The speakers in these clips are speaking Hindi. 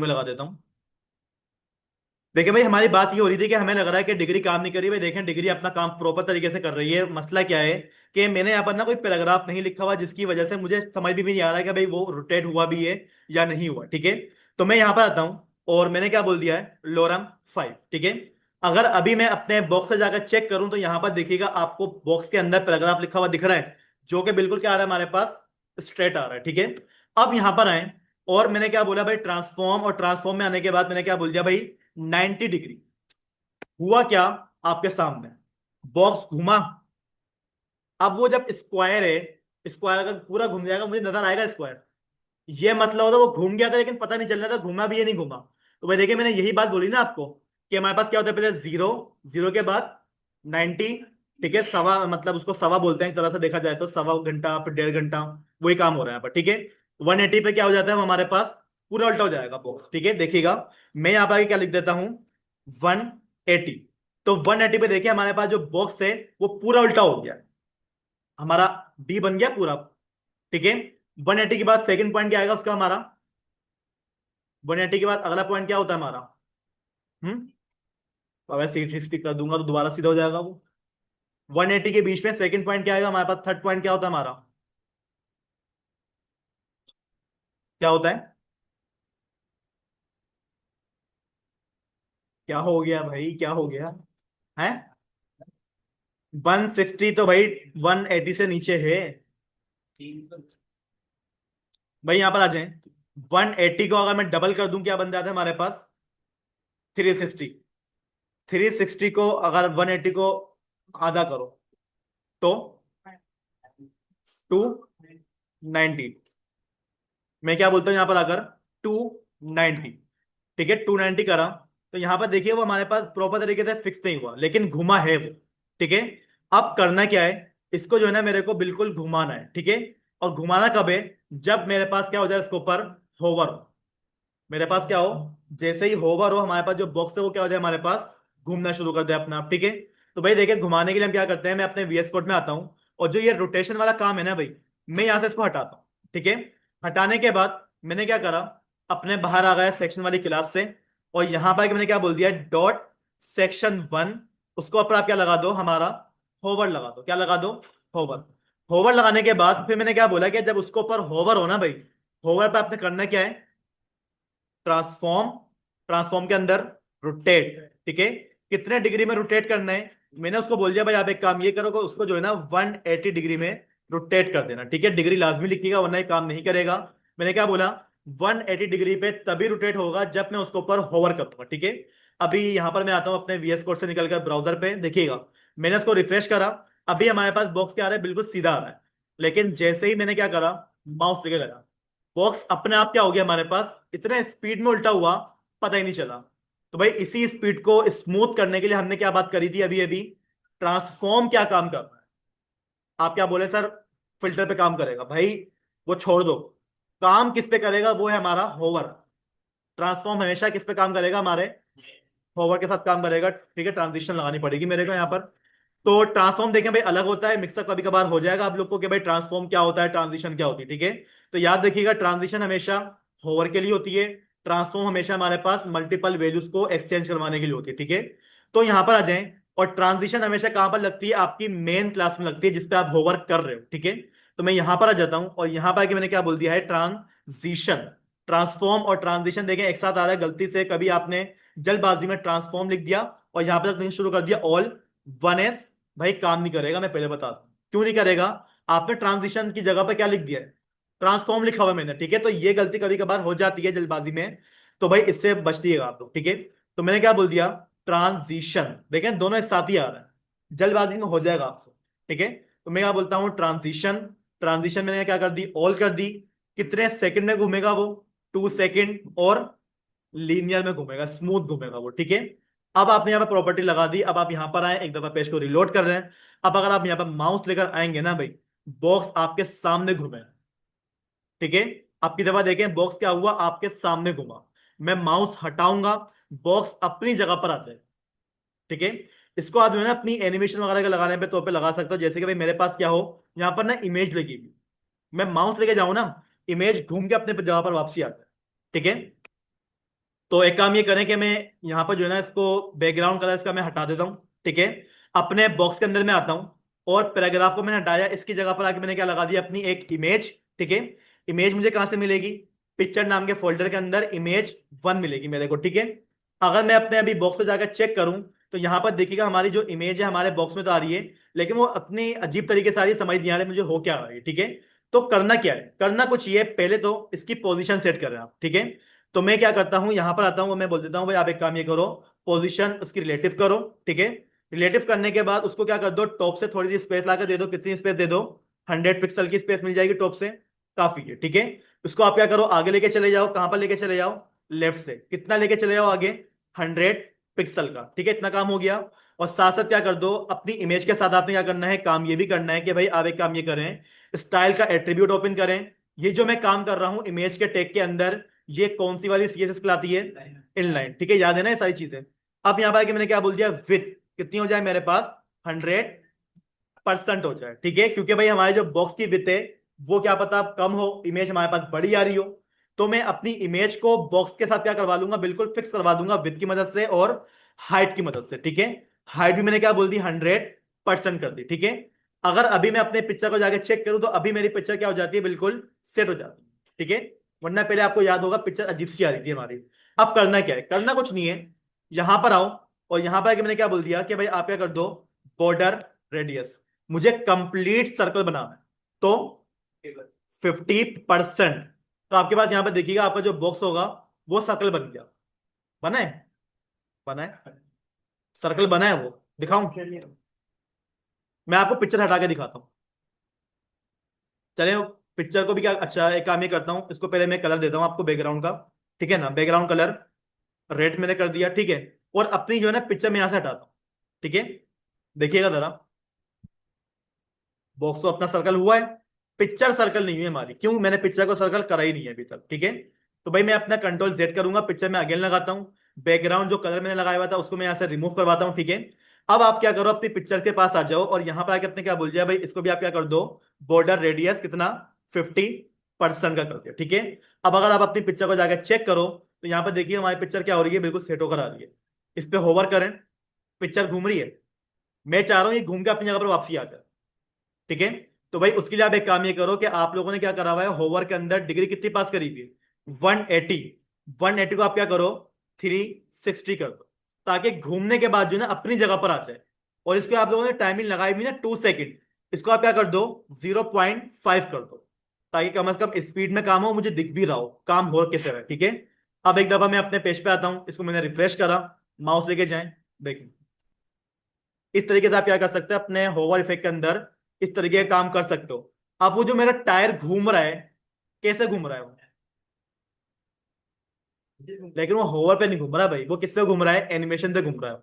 में लगा देता हूँ। देखिए भाई, हमारी बात ये हो रही थी कि हमें लग रहा है कि डिग्री काम नहीं कर रही। भाई देखें, डिग्री अपना काम प्रॉपर तरीके से कर रही है। मसला क्या है कि मैंने यहाँ पर ना कोई पैराग्राफ नहीं लिखा हुआ, जिसकी वजह से मुझे समझ भी नहीं आ रहा है कि भाई वो रोटेट हुआ भी है या नहीं हुआ। ठीक है, तो मैं यहाँ पर आता हूँ और मैंने क्या बोल दिया है, लोरम 5। ठीक है, अगर अभी मैं अपने बॉक्स से जाकर चेक करूं तो यहाँ पर देखिएगा आपको बॉक्स के अंदर पैराग्राफ लिखा हुआ दिख रहा है, जो कि बिल्कुल क्या आ रहा है हमारे पास, स्ट्रेट आ रहा है। ठीक है, अब यहाँ पर आए और मैंने क्या बोला भाई, ट्रांसफॉर्म। और ट्रांसफॉर्म में आने के बाद मैंने क्या बोल दिया भाई, 90 डिग्री। हुआ क्या, आपके सामने बॉक्स घुमा। अब वो जब स्क्वायर है, स्क्वायर अगर पूरा घूम जाएगा मुझे नजर आएगा स्क्वायर। ये मतलब होता है वो घूम गया था लेकिन पता नहीं चल रहा था घूमा भी या नहीं घूमा। तो भाई देखिए, मैंने यही बात बोली ना आपको कि हमारे पास क्या होता है, पहले जीरो, जीरो के बाद 90। ठीक है, सवा, मतलब उसको सवा बोलते हैं एक तरह से देखा जाए तो, सवा घंटा फिर 1.5 घंटा, वही काम हो रहा है यहाँ पर। ठीक है, 180 पे क्या हो जाता है हमारे पास, पूरा उल्टा हो जाएगा बॉक्स। ठीक है, देखिएगा मैं यहाँ पर आगे क्या लिख देता हूँ, 180। तो 180 पे देखिए हमारे पास जो बॉक्स है वो पूरा उल्टा हो गया, हमारा डी बन गया पूरा। ठीक है, 180 के बाद सेकंड पॉइंट क्या आएगा उसका हमारा, 180 के बाद अगला पॉइंट क्या होता है हमारा, हम्म, अगर सीट स्टिक कर दूंगा तो दोबारा सीधा हो जाएगा वो। 180 के बीच में सेकंड पॉइंट क्या आएगा हमारे पास, थर्ड पॉइंट क्या होता है हमारा, क्या होता है, क्या हो गया भाई, क्या हो गया है, 160 तो भाई 180 से नीचे है। भाई यहाँ पर आ जाए, 180 को अगर मैं डबल कर दूं क्या बन जाता है हमारे पास, 360। 360 को अगर 180 को आधा करो तो 290। मैं क्या बोलता हूँ यहाँ पर आकर, 290। ठीक है, 290 करा तो यहाँ पर देखिए वो हमारे पास प्रॉपर तरीके से फिक्स नहीं हुआ लेकिन घुमा है वो। ठीक है, अब करना क्या है, इसको जो है ना मेरे को बिल्कुल घुमाना है। ठीक है, और घुमाना कब है, जब मेरे पास क्या हो जाए इसके ऊपर, होवर हो। मेरे पास क्या हो, जैसे ही होवर हो हमारे पास जो बॉक्स है वो क्या हो जाए हमारे पास, घूमना शुरू कर दे अपना आप। ठीक है, तो भाई देखिए घुमाने के लिए हम क्या करते हैं, मैं अपने वीएस कोड में आता हूँ और जो ये रोटेशन वाला काम है ना भाई, मैं यहां से इसको हटाता हूँ। ठीक है, हटाने के बाद मैंने क्या करा, अपने बाहर आ गया सेक्शन वाली क्लास से, और यहां पर मैंने क्या बोल दिया, डॉट सेक्शन 1। उसको ऊपर आप क्या लगा दो हमारा, होवर लगा दो। क्या लगा दो, होवर। होवर लगाने के बाद फिर मैंने क्या बोला कि जब उसको ऊपर होवर हो ना भाई, होवर पे आपने करना क्या है, ट्रांसफॉर्म। ट्रांसफॉर्म के अंदर रोटेट। ठीक है, कितने डिग्री में रोटेट करना है, मैंने उसको बोल दिया भाई आप एक काम ये करो कि उसको जो है ना 180 डिग्री में रोटेट कर देना। ठीक है, डिग्री लाजमी लिखिएगा वरना ये काम नहीं करेगा। मैंने क्या बोला, 180 डिग्री पे तभी रोटेट होगा जब मैं उसके ऊपर होवर करूंगा। ठीक है, अभी यहां पर मैं आता हूं अपने वीएस कोड से निकलकर ब्राउजर पे, देखिएगा मैंने उसको रिफ्रेश करा। अभी हमारे पास बॉक्स क्या आ रहा है, बिल्कुल सीधा आ रहा है। लेकिन जैसे ही मैंने क्या करा, माउस लेके गया, बॉक्स अपने आप क्या हो गया हमारे पास, इतने स्पीड में उल्टा हुआ, पता ही नहीं चला। तो भाई इसी स्पीड को स्मूथ करने के लिए हमने क्या बात करी थी अभी अभी, ट्रांसफॉर्म क्या काम कर रहा है। आप क्या बोले सर, फिल्टर पे काम करेगा भाई, वो छोड़ दो। काम किस पे करेगा, वो है हमारा होवर। ट्रांसफॉर्म हमेशा किस पे काम करेगा, हमारे होवर के साथ काम करेगा। ठीक है, ट्रांजिशन लगानी पड़ेगी मेरे को यहाँ पर। तो ट्रांसफॉर्म देखें भाई अलग होता है, मिक्सअप कभी कभार हो जाएगा आप लोग को कि भाई ट्रांसफॉर्म क्या होता है, ट्रांजिशन क्या होती है। ठीक है, तो याद रखिएगा ट्रांजिशन हमेशा होवर के लिए होती है, ट्रांसफॉर्म हमेशा हमारे पास मल्टीपल वैल्यूज को एक्सचेंज करवाने के लिए होती है। ठीक है, तो यहां पर आ जाएं, और ट्रांजिशन हमेशा कहां पर लगती है, आपकी मेन क्लास में लगती है जिसपे आप होवर कर रहे हो। ठीक है, तो मैं यहां पर आ जाता हूं और यहां पर आके मैंने क्या बोल दिया है, ट्रांजिशन। ट्रांसफॉर्म और ट्रांजिशन देखें एक साथ आ रहा है, गलती से कभी आपने जल्दबाजी में ट्रांसफॉर्म लिख दिया और यहां पर लिखना शुरू कर दिया ऑल 1s, भाई काम नहीं करेगा। मैं पहले बता दूं क्यों नहीं करेगा, आपने ट्रांजिशन की जगह पे क्या लिख दिया है, ट्रांसफॉर्म लिखा हुआ है मैंने। ठीक है, तो ये गलती कभी कभार हो जाती है जल्दबाजी में, तो भाई इससे बचतिएगा आप लोग। ठीक है, तो मैंने क्या बोल दिया, ट्रांजिशन। देखें दोनों एक साथ ही आ रहा है, जल्दबाजी में हो जाएगा आपसे। ठीक है, तो मैं क्या बोलता हूं, ट्रांजिशन। ट्रांजिशन मैंने क्या कर दी, ऑल कर दी। कितने सेकंड में घूमेगा वो, 2 सेकंड, और लीनियर में घूमेगा, स्मूथ घूमेगा वो। ठीक है, अब आपने यहाँ पे प्रॉपर्टी लगा दी। अब आप यहाँ पर आए, एक दफा पेज को रिलोड कर रहे हैं। अब अगर आप यहाँ पर माउस लेकर आएंगे ना भाई, बॉक्स आपके सामने घूमे। ठीक है, आपकी दफा देखें बॉक्स क्या हुआ, आपके सामने घुमा। मैं माउस हटाऊंगा, बॉक्स अपनी जगह पर आ जाए। ठीक है, इसको आप जो है ना अपनी एनिमेशन वगैरह के लगाने पे तो पे लगा सकते हो, जैसे कि भाई मेरे पास क्या हो, यहाँ पर ना इमेज लगी हुई, मैं माउस लेके जाऊं ना, इमेज घूम के अपने जगह पर वापसी आता है। ठीक है, तो एक काम ये करें कि मैं यहाँ पर जो है ना इसको बैकग्राउंड कलर इसका मैं हटा देता हूँ। ठीक है, अपने बॉक्स के अंदर मैं आता हूँ और पैराग्राफ को मैंने हटाया, इसकी जगह पर आके मैंने क्या लगा दिया, अपनी एक इमेज। ठीक है, इमेज मुझे कहाँ से मिलेगी, पिक्चर नाम के फोल्डर के अंदर इमेज 1 मिलेगी मेरे को। ठीक है, अगर मैं अपने अभी बॉक्स को जाकर चेक करूं तो यहाँ पर देखिएगा हमारी जो इमेज है हमारे बॉक्स में तो आ रही है, लेकिन वो अपनी अजीब तरीके से आ रही है, समझ नहीं आ रही मुझे हो क्या रहा है। ठीक है, तो करना क्या है, करना कुछ ये, पहले तो इसकी पोजीशन सेट कर रहे हैं आप। ठीक है, तो मैं क्या करता हूं, यहां पर आता हूं, मैं बोल देता हूं भाई आप एक काम ये करो, पोजीशन उसकी रिलेटिव करो। ठीक है, रिलेटिव करने के बाद उसको क्या कर दो, टॉप से थोड़ी सी स्पेस लाकर दे दो, कितनी स्पेस दे दो, 100 पिक्सल की स्पेस मिल जाएगी टॉप से, काफी है। ठीक है, उसको आप क्या करो, आगे लेके चले जाओ, कहां पर लेके चले जाओ, लेफ्ट से, कितना लेके चले जाओ आगे, 100 पिक्सल का। ठीक है, इतना काम हो गया। और साथ साथ क्या कर दो, अपनी इमेज के साथ आपने क्या करना है, काम ये भी करना है कि भाई आप एक काम ये करें, स्टाइल का एट्रीब्यूट ओपन करें। ये जो मैं काम कर रहा हूं इमेज के टैग के अंदर, ये कौन सी वाली सीएसएस कहलाती है, इनलाइन। ठीक है, याद है ना ये सारी चीजें। अब यहां पर आके मैंने क्या बोल दिया, विथ कितनी हो जाए मेरे पास, 100% हो जाए। ठीक है, क्योंकि भाई हमारे जो बॉक्स की विथ है वो क्या पता कम हो, इमेज हमारे पास बड़ी आ रही हो, तो मैं अपनी इमेज को बॉक्स के साथ क्या करवा लूंगा, बिल्कुल फिक्स करवा दूंगा विथ की मदद से और हाइट की मदद से। ठीक है, हाइट भी मैंने क्या बोल दी, 100% कर दी। ठीक है, अगर अभी मैं अपने पिक्चर को जाके चेक करूं तो अभी मेरी पिक्चर क्या हो जाती है, बिल्कुल सेट हो जाती है। ठीक है, वरना पहले आपको याद होगा पिक्चर अजीब सी आ रही थी हमारी। अब करना क्या है, करना कुछ नहीं है, यहां पर आओ और यहां पर आके मैंने क्या बोल दिया कि भाई आप क्या कर दो, बॉर्डर रेडियस, मुझे कंप्लीट सर्कल बनाना है, तो 50%। तो आपके पास यहां पर देखिएगा आपका जो बॉक्स होगा वो सर्कल बन गया, बना है, बना है, सर्कल बना है, वो दिखाऊं, मैं आपको पिक्चर हटा के दिखाता हूँ। चले, पिक्चर को भी क्या, अच्छा एक काम ये करता हूँ, इसको पहले मैं कलर देता हूँ आपको बैकग्राउंड का। ठीक है ना, बैकग्राउंड कलर रेड मैंने कर दिया। ठीक है, और अपनी जो है ना पिक्चर में यहां से हटाता हूँ। ठीक है, देखिएगा जरा, बॉक्स तो अपना सर्कल हुआ है, पिक्चर सर्कल नहीं हुई हमारी, क्यों, मैंने पिक्चर को सर्कल करा ही नहीं है अभी तक। ठीक है, तो भाई मैं अपना कंट्रोल Z करूंगा, पिक्चर में अगेन लगाता हूँ, बैकग्राउंड जो कलर मैंने लगाया हुआ था उसको मैं यहाँ से रिमूव करवाता हूँ। ठीक है, अब आप क्या करो, अपनी पिक्चर के पास आ जाओ और यहाँ पर आके अपने क्या बोल दिया भाई, इसको भी आप क्या कर दो, बॉर्डर रेडियस कितना, 50% का कर दिया। ठीक है, अब अगर आप अपनी पिक्चर को जाकर चेक करो तो यहाँ पर देखिए हमारी पिक्चर क्या हो रही है, बिल्कुल सेट होकर आ रही है। इस पे होवर करें, पिक्चर घूम रही है, मैं चाह रहा हूँ ये घूम के अपनी जगह पर वापसी आ जाए। ठीक है, तो भाई उसके लिए आप एक काम ये करो कि आप लोगों ने क्या करा हुआ है, होवर के अंदर डिग्री कितनी पास करी हुई है, 180। 180 को आप क्या करो, 360 कर दो, ताकि घूमने के बाद जो है ना अपनी जगह पर आ जाए। और इसको आप लोगों ने टाइमिंग लगाई हुई ना 2 सेकेंड, इसको आप क्या कर दो, 0.5 कर दो, ताकि कम से कम स्पीड में काम हो, मुझे दिख भी रहा हो काम हो कैसे रहे। ठीक है, अब एक दफा मैं अपने पेज पे आता हूं, इसको मैंने रिफ्रेश करा, माउस लेके जाएं, देखिए इस तरीके से आप क्या कर सकते हैं, अपने होवर इफेक्ट के अंदर इस तरीके का काम कर सकते हो। अब वो जो मेरा टायर घूम रहा है, कैसे घूम रहा है वो, लेकिन वो होवर पे नहीं घूम रहा भाई, वो किस पे घूम रहा है, एनिमेशन पे घूम रहा है।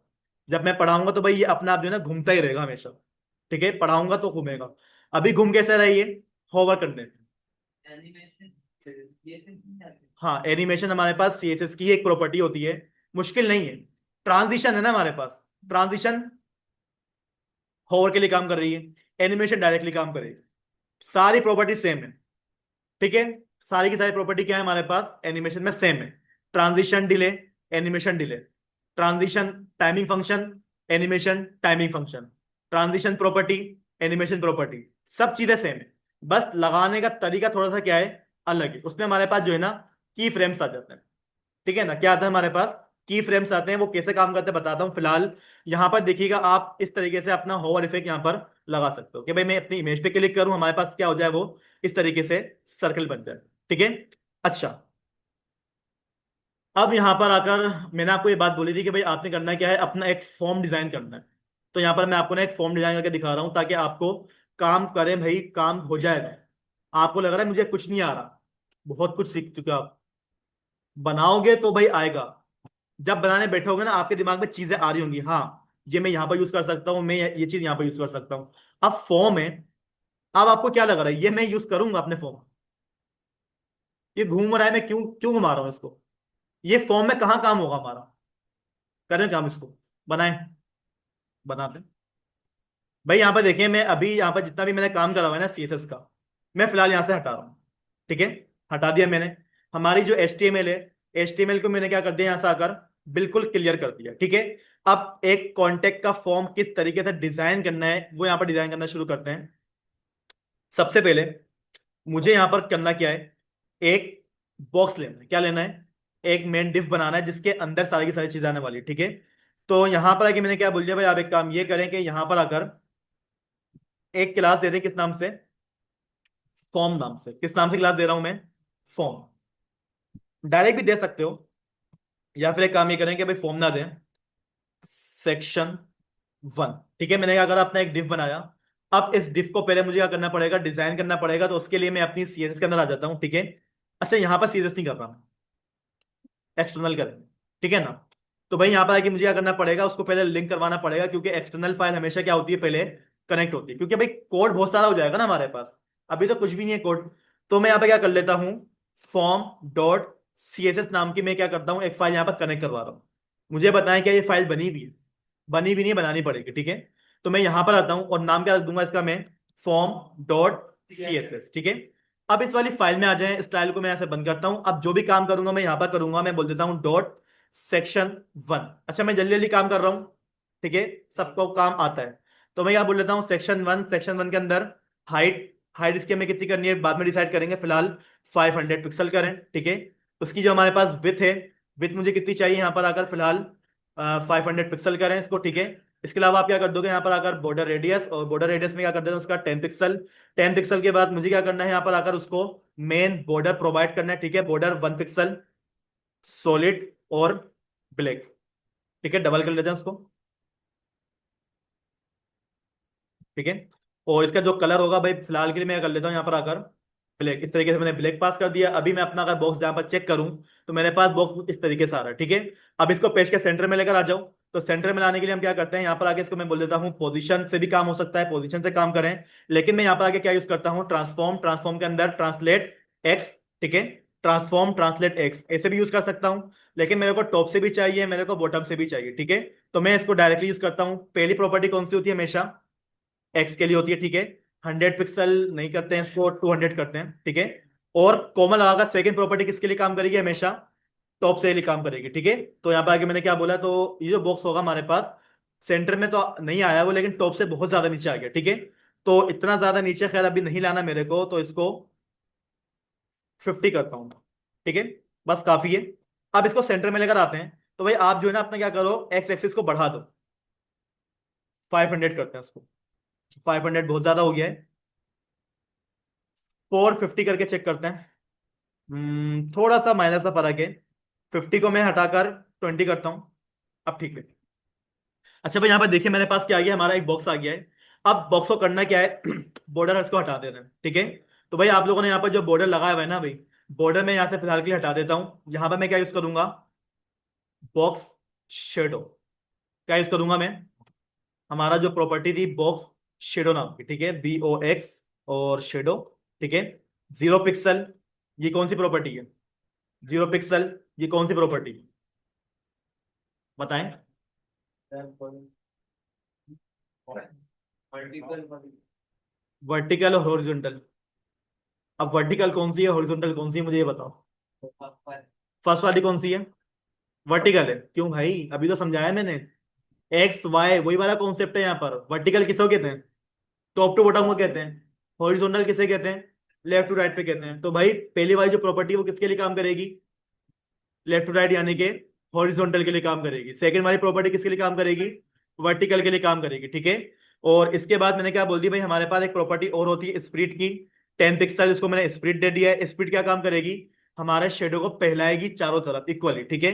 जब मैं पढ़ाऊंगा तो भाई ये अपना आप जो है ना घूमता ही रहेगा हमेशा। ठीक है, पढ़ाऊंगा तो घूमेगा, अभी घूम कैसे रही है, होवर करने पे। हाँ, एनिमेशन हमारे पास CSS की एक प्रॉपर्टी होती है, मुश्किल नहीं है। ट्रांजिशन है ना हमारे पास, ट्रांजिशन होवर के लिए काम कर रही है, एनिमेशन डायरेक्टली काम करेगी, सारी प्रॉपर्टी सेम है। ठीक है, सारी की सारी प्रॉपर्टी क्या है हमारे पास, एनिमेशन में सेम है। Transition delay, animation delay, transition timing function, animation timing function, transition property, animation property, सब चीजें सेम है, बस लगाने का तरीका थोड़ा सा क्या है, अलग है। उसमें हमारे पास जो है ना की फ्रेम्स आ जाते हैं। ठीक है ना, क्या आता है हमारे पास, की फ्रेम्स आते हैं, वो कैसे काम करते हैं बताता हूँ। फिलहाल यहाँ पर देखिएगा आप इस तरीके से अपना होवर इफेक्ट यहाँ पर लगा सकते हो कि भाई मैं अपनी इमेज पे क्लिक करूँ, हमारे पास क्या हो जाए, वो इस तरीके से सर्कल बन जाए। ठीक है, अच्छा, अब यहां पर आकर मैंने आपको ये बात बोली थी कि भाई आपने करना क्या है, अपना एक फॉर्म डिजाइन करना है। तो यहां पर मैं आपको ना एक फॉर्म डिजाइन करके दिखा रहा हूं, ताकि आपको काम करें भाई, काम हो जाएगा। आपको लग रहा है मुझे कुछ नहीं आ रहा, बहुत कुछ सीख चुके हो आप, बनाओगे तो भाई आएगा। जब बनाने बैठोगे ना आपके दिमाग में चीजें आ रही होंगी, हाँ ये मैं यहाँ पर यूज कर सकता हूँ, मैं ये चीज यहाँ पर यूज कर सकता हूँ। अब फॉर्म है, अब आपको क्या लग रहा है, ये मैं यूज करूंगा अपने फॉर्म, ये घूम रहा है, मैं क्यों क्यों घुमा रहा हूँ इसको, ये फॉर्म में कहाँ काम होगा हमारा, करें काम इसको, बनाए, बनाते। भाई यहाँ पर देखिए, मैं अभी यहाँ पर जितना भी मैंने काम करा हुआ है ना CSS का, मैं फिलहाल यहाँ से हटा रहा हूँ। ठीक है, हटा दिया मैंने। हमारी जो HTML है HTML को मैंने क्या कर दिया, यहां से आकर बिल्कुल क्लियर कर दिया, ठीक है। अब एक कॉन्टेक्ट का फॉर्म किस तरीके से डिजाइन करना है वो यहां पर डिजाइन करना शुरू करते हैं। सबसे पहले मुझे यहां पर करना क्या है, एक बॉक्स लेना है। क्या लेना है, एक मेन डिफ बनाना है जिसके अंदर सारी की सारी चीजें आने वाली है, ठीक है। तो यहां पर आके मैंने क्या बोल दिया भाई, आप एक काम ये करें कि यहां पर आकर एक क्लास दे दें, किस नाम से, फॉर्म नाम से। किस नाम से क्लास दे रहा हूं मैं, फॉर्म। डायरेक्ट भी दे सकते हो, या फिर एक काम ये करें कि भाई फॉर्म ना दें, सेक्शन 1, ठीक है। मैंने क्या करा, अपना एक डिफ बनाया। अब इस डिफ को पहले मुझे क्या करना पड़ेगा, डिजाइन करना पड़ेगा। तो उसके लिए मैं अपनी CSS के अंदर आ जाता हूँ, ठीक है। अच्छा, यहाँ पर CSS नहीं कर रहा, एक्सटर्नल करेंगे, ठीक है ना। तो भाई यहाँ पर आके मुझे क्या करना पड़ेगा, उसको पहले लिंक करवाना पड़ेगा, क्योंकि एक्सटर्नल फाइल हमेशा क्या होती है, पहले कनेक्ट होती है। क्योंकि भाई कोड बहुत सारा हो जाएगा ना हमारे पास, अभी तो कुछ भी नहीं है कोड। तो मैं यहाँ पे क्या कर लेता हूँ, form.css नाम की मैं क्या करता हूँ, एक फाइल यहाँ पर कनेक्ट करवा रहा हूँ। मुझे बताएं क्या ये फाइल बनी भी है, बनी भी नहीं है, बनानी पड़ेगी, ठीक है। तो मैं यहां पर आता हूं और नाम क्या रख दूंगा इसका मैं, form.css, ठीक है। अब इस वाली फाइल में आ जाए, स्टाइल को मैं यहां से बंद करता हूं। अब जो भी काम करूंगा मैं यहां पर करूंगा, मैं बोल देता हूं .section 1। अच्छा, मैं जल्दी जल्दी काम कर रहा हूं, ठीक है, सबको काम आता है। तो मैं यहां बोल देता हूं सेक्शन वन के अंदर हाइट, हाइट इसकी हमें कितनी करनी है बाद में डिसाइड करेंगे, फिलहाल 500 पिक्सल करें, ठीक है। उसकी जो हमारे पास विथ है, विथ मुझे कितनी चाहिए यहाँ पर आकर, फिलहाल 500 पिक्सल करें इसको, ठीक है। इसके अलावा आप क्या कर दोगे यहाँ पर आकर, बॉर्डर रेडियस, और बॉर्डर रेडियस में क्या कर देना उसका 10 पिक्सल। 10 पिक्सल के बाद मुझे क्या करना है, यहाँ पर आकर उसको मेन बॉर्डर प्रोवाइड करना है, ठीक है। बॉर्डर 1 पिक्सल, सॉलिड और ब्लैक, ठीक है। डबल कर लेते हैं उसको, ठीक है। और इसका जो कलर होगा भाई, फिलहाल के लिए मैं कर लेता हूँ यहाँ पर आकर ब्लैक। इस तरीके से मैंने ब्लैक पास कर दिया। अभी मैं अपना अगर बॉक्स यहाँ पर चेक करूँ तो मेरे पास बॉक्स इस तरीके से आ रहा है, ठीक है। अब इसको पेज के सेंटर में लेकर आ जाओ। तो सेंटर में लाने के लिए हम क्या करते हैं, यहाँ पर आके इसको मैं बोल देता हूँ, पोजीशन से भी काम हो सकता है, पोजीशन से काम करें। लेकिन मैं यहाँ पर आके क्या यूज करता हूँ, ट्रांसफॉर्म। ट्रांसफॉर्म के अंदर ट्रांसलेट एक्स, ठीक है। ट्रांसफॉर्म ट्रांसलेट एक्स ऐसे भी यूज कर सकता हूँ, लेकिन मेरे को टॉप से भी चाहिए, मेरे को बॉटम से भी चाहिए, ठीक है। तो मैं इसको डायरेक्टली यूज करता हूँ। पहली प्रॉपर्टी कौन सी होती है, हमेशा एक्स के लिए होती है, ठीक है। 100 पिक्सल नहीं करते हैं इसको, 200 करते हैं, ठीक है। और कॉमन लगाकर सेकंड प्रॉपर्टी किसके लिए काम करेगी, हमेशा टॉप से लिए काम करेगी, ठीक है। तो यहाँ पे आगे मैंने क्या बोला, तो ये जो बॉक्स होगा हमारे पास, सेंटर में तो नहीं आया वो, लेकिन टॉप से बहुत ज्यादा नीचे आ गया, ठीक है। तो इतना ज्यादा नीचे खैर अभी नहीं लाना मेरे को, तो इसको 50 करता हूँ, ठीक है। बस काफी है। अब इसको सेंटर में लेकर आते हैं। तो भाई आप जो है ना अपना क्या करो, एक्स एक्सिस को बढ़ा दो, 500 करते हैं उसको। 500 बहुत ज्यादा हो गया है, 450 करके चेक करते हैं। थोड़ा सा माइनस सा फर्क है। 50 को मैं हटाकर 20 करता हूँ, अब ठीक है। अच्छा भाई यहाँ पर देखिए मेरे पास क्या आ गया, हमारा एक बॉक्स आ गया है। अब बॉक्स को करना क्या है, बॉर्डर इसको हटा देना है, ठीक है। तो भाई आप लोगों ने यहाँ पर जो बॉर्डर लगाया हुआ है ना भाई, बॉर्डर में यहाँ से फिलहाल के लिए हटा देता हूँ। यहाँ पर मैं क्या यूज करूंगा, बॉक्स शेडो। क्या यूज करूंगा मैं, हमारा जो प्रॉपर्टी थी बॉक्स शेडो नाम की, ठीक है, BOX और शेडो, ठीक है। 0 पिक्सल, ये कौन सी प्रॉपर्टी है, 0 पिक्सल, ये कौन सी प्रॉपर्टी है बताएं। वर्टिकल और हॉरिजॉन्टल। अब वर्टिकल कौन सी है, हॉरिजॉन्टल कौन सी है, मुझे ये बताओ। फर्स्ट वाली कौन सी है, वर्टिकल है। क्यों भाई, अभी तो समझाया मैंने। एक्स वाई वही वाला कॉन्सेप्ट है यहाँ पर। वर्टिकल किसको कहते हैं, टॉप टू बॉटम को कहते हैं। हॉरिजॉन्टल किसे कहते हैं, लेफ्ट टू राइट पे कहते हैं। तो भाई पहली वाली जो प्रॉपर्टी है वो किसके लिए काम करेगी, लेफ्ट टू राइट यानी कि हॉरिजॉन्टल के लिए काम करेगी। सेकंड वाली प्रॉपर्टी किसके लिए काम करेगी, वर्टिकल के लिए काम करेगी, ठीक है। और इसके बाद मैंने क्या बोल दी भाई, हमारे पास एक प्रॉपर्टी और होती है स्प्लिट की, 10 पिक्सल, इसको मैंने स्प्लिट दे दिया है। स्प्लिट क्या काम करेगी, हमारे शेडो को फैलाएगी चारों तरफ इक्वली, ठीक है।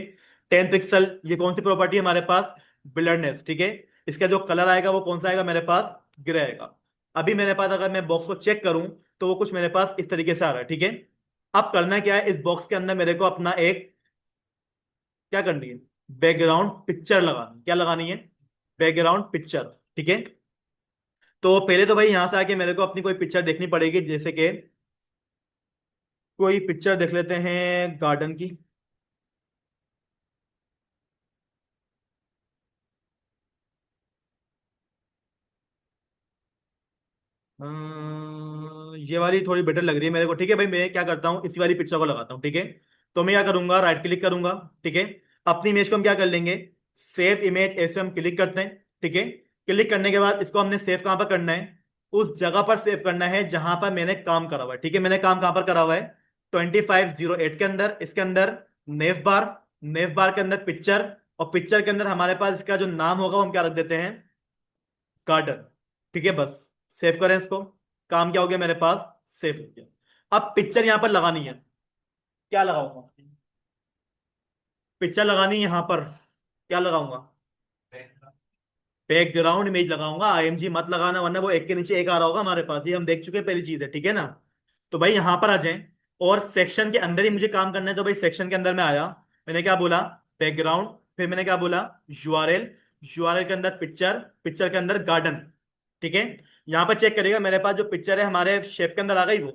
10 पिक्सल, ये कौन सी प्रॉपर्टी है हमारे पास, ब्लरनेस, ठीक है। इसका जो कलर आएगा वो कौन सा आएगा मेरे पास, ग्रे आएगा। अभी मेरे पास अगर मैं बॉक्स को चेक करूं तो वो कुछ मेरे पास इस तरीके से आ रहा है, ठीक है। अब करना क्या है, इस बॉक्स के अंदर मेरे को अपना एक क्या करनी है, बैकग्राउंड पिक्चर लगानी। क्या लगानी है, बैकग्राउंड पिक्चर, ठीक है। तो पहले तो भाई यहां से आके मेरे को अपनी कोई पिक्चर देखनी पड़ेगी, जैसे कि कोई पिक्चर देख लेते हैं गार्डन की। ये वाली थोड़ी बेटर लग रही है मेरे को, ठीक है भाई। मैं क्या करता हूँ, इसी वाली पिक्चर को लगाता हूँ, ठीक है। तो मैं क्या करूंगा, राइट क्लिक करूंगा। ठीक है, अपनी इमेज को हम क्या कर लेंगे, सेव इमेज ऐसे हम क्लिक करते हैं। ठीक है, क्लिक करने के बाद इसको हमने सेव कहां पर करना है, उस जगह पर सेव करना है जहां पर मैंने काम करा हुआ है। ठीक है, मैंने काम कहां पर करा हुआ है, 2508 के अंदर, इसके अंदर नेव बार, नेव बार के अंदर पिक्चर, और पिक्चर के अंदर हमारे पास इसका जो नाम होगा वो हम क्या रख देते हैं, गार्डन। ठीक है, बस सेव करें इसको। काम क्या हो गया मेरे पास, सेव हो गया। अब पिक्चर यहां पर लगानी है, क्या लगाऊंगा, पिक्चर लगानी है यहां पर, क्या लगाऊंगा, बैकग्राउंड इमेज लगाऊंगा। आईएमजी मत लगाना, वरना वो एक के नीचे एक आ रहा होगा हमारे पास, ये हम देख चुके हैं, पहली चीज है। ठीक है ना, तो भाई यहां पर आ जाएं, और सेक्शन के अंदर ही मुझे काम करना है। तो भाई सेक्शन के अंदर में आया, मैंने क्या बोला, बैकग्राउंड, फिर मैंने क्या बोला, यूआरएल, यूआरएल के अंदर पिक्चर, पिक्चर के अंदर गार्डन। ठीक है, यहां पर चेक करेगा मेरे पास जो पिक्चर है हमारे शेप के अंदर आ गई वो।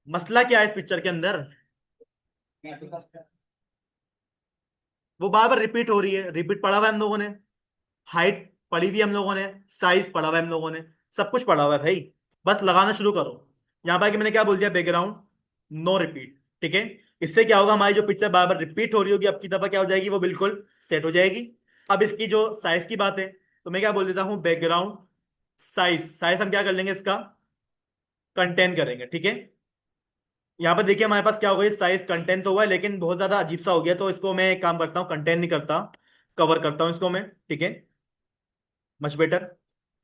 मसला क्या है इस पिक्चर के अंदर, वो बार बार रिपीट हो रही है, रिपीट पढ़ा हुआ है हम लोगों ने, हाइट पढ़ी हुई है हम लोगों ने, साइज पढ़ा हुआ है हम लोगों ने, सब कुछ पढ़ा हुआ है भाई। बस लगाना शुरू करो। यहां पर कि मैंने क्या बोल दिया, बैकग्राउंड नो रिपीट। ठीक है, इससे क्या होगा, हमारी जो पिक्चर बार बार रिपीट हो रही होगी अब की दफा क्या हो जाएगी, वो बिल्कुल सेट हो जाएगी। अब इसकी जो साइज की बात है, तो मैं क्या बोल देता हूँ, बैकग्राउंड साइज, साइज हम क्या कर लेंगे इसका, कंटेन करेंगे। ठीक है, यहाँ पर देखिए हमारे पास क्या हो गई, साइज कंटेन तो हुआ है लेकिन बहुत ज्यादा अजीब सा हो गया, तो इसको मैं एक काम करता हूँ, कंटेन नहीं करता, कवर करता हूँ इसको मैं। ठीक है, मच बेटर।